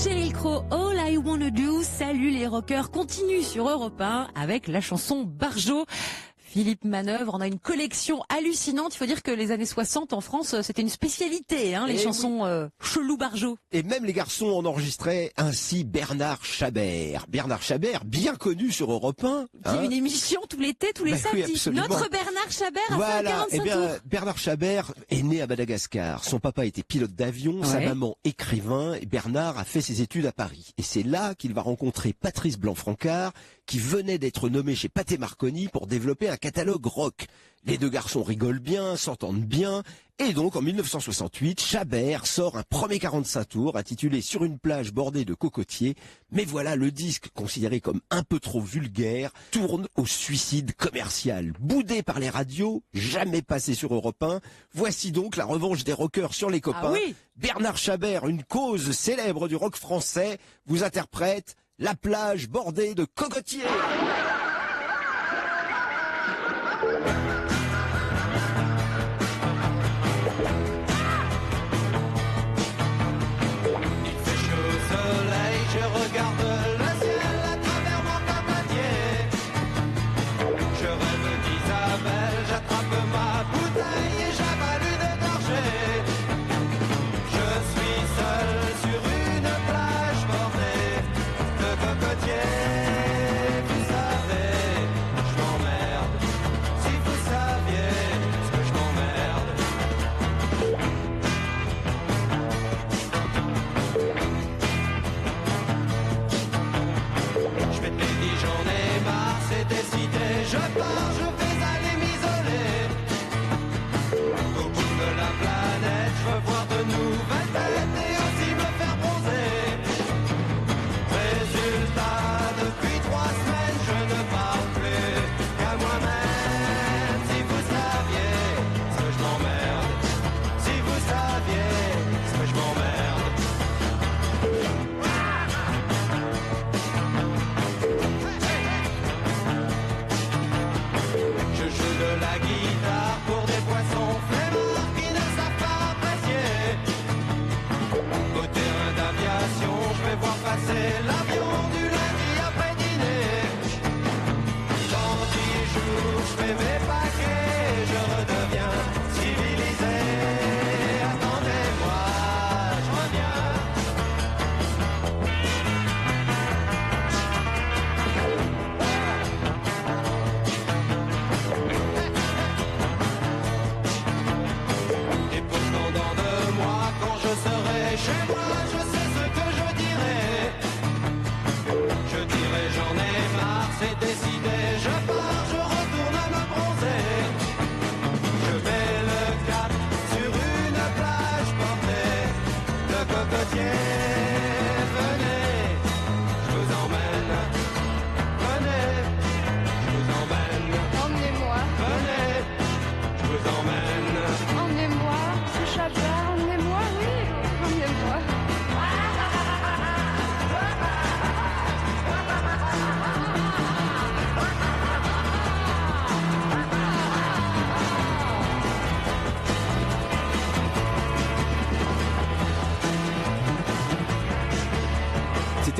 Sheryl Crow, All I Wanna Do. Salut les rockers, continue sur Europe 1 avec la chanson Barjo. Philippe Manœuvre, on a une collection hallucinante. Il faut dire que les années 60 en France, c'était une spécialité, hein, les chansons chelou Barjo. Et même les garçons en enregistraient, ainsi Bernard Chabert. Bernard Chabert, bien connu sur Europe 1. Hein. Une émission tout l'été, tous les samedis. Oui, notre Bernard Chabert a fait 45 tours. Bernard Chabert est né à Madagascar. Son papa était pilote d'avion, sa maman écrivain. Et Bernard a fait ses études à Paris. Et c'est là qu'il va rencontrer Patrice Blanc-Francard, qui venait d'être nommé chez Pathé Marconi pour développer un catalogue rock. Les deux garçons rigolent bien, s'entendent bien, et donc en 1968, Chabert sort un premier 45 tours intitulé Sur une plage bordée de cocotiers. Mais voilà, le disque, considéré comme un peu trop vulgaire, tourne au suicide commercial. Boudé par les radios, jamais passé sur Europe 1, voici donc la revanche des rockers sur les copains. Bernard Chabert, une cause célèbre du rock français, vous interprète La plage bordée de cocotiers.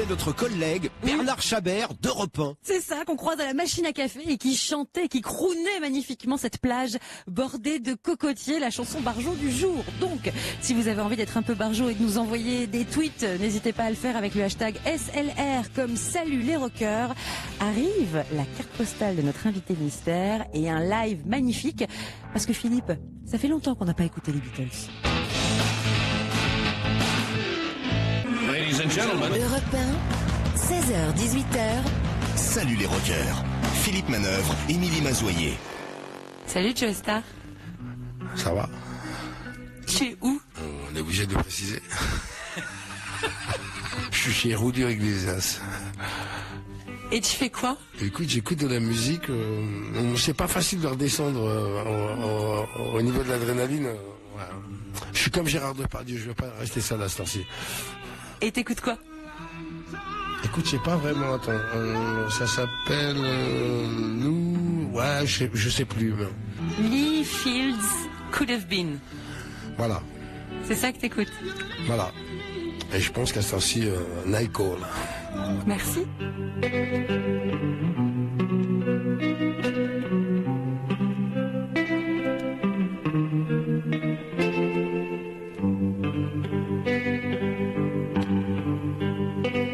Notre collègue Bernard Chabert d'Europe 1. C'est ça qu'on croise à la machine à café et qui chantait, qui crounait magnifiquement cette plage bordée de cocotiers, la chanson Barjo du jour. Donc, si vous avez envie d'être un peu Barjo et de nous envoyer des tweets, n'hésitez pas à le faire avec le hashtag SLR comme Salut les rockers. Arrive la carte postale de notre invité mystère et un live magnifique parce que Philippe, ça fait longtemps qu'on n'a pas écouté les Beatles. Ladies and gentlemen. Europe 1, 16h-18h. Salut les rockers. Philippe Manœuvre, Émilie Mazoyer. Salut Joe Star. Ça va? Tu es où? On est obligé de préciser. Je suis chez Rudy Iglesias. Et tu fais quoi? Écoute, j'écoute de la musique. C'est pas facile de redescendre au niveau de l'adrénaline. Voilà. Je suis comme Gérard Depardieu, je vais pas rester seul à ce temps-ci. Et t'écoutes quoi? Écoute, je sais pas vraiment, attends, ça s'appelle nous, ouais, je sais plus. Lee Fields Could Have Been. Voilà. C'est ça que t'écoutes? Voilà. Et je pense qu'à ce temps-ci, Naiko. Merci.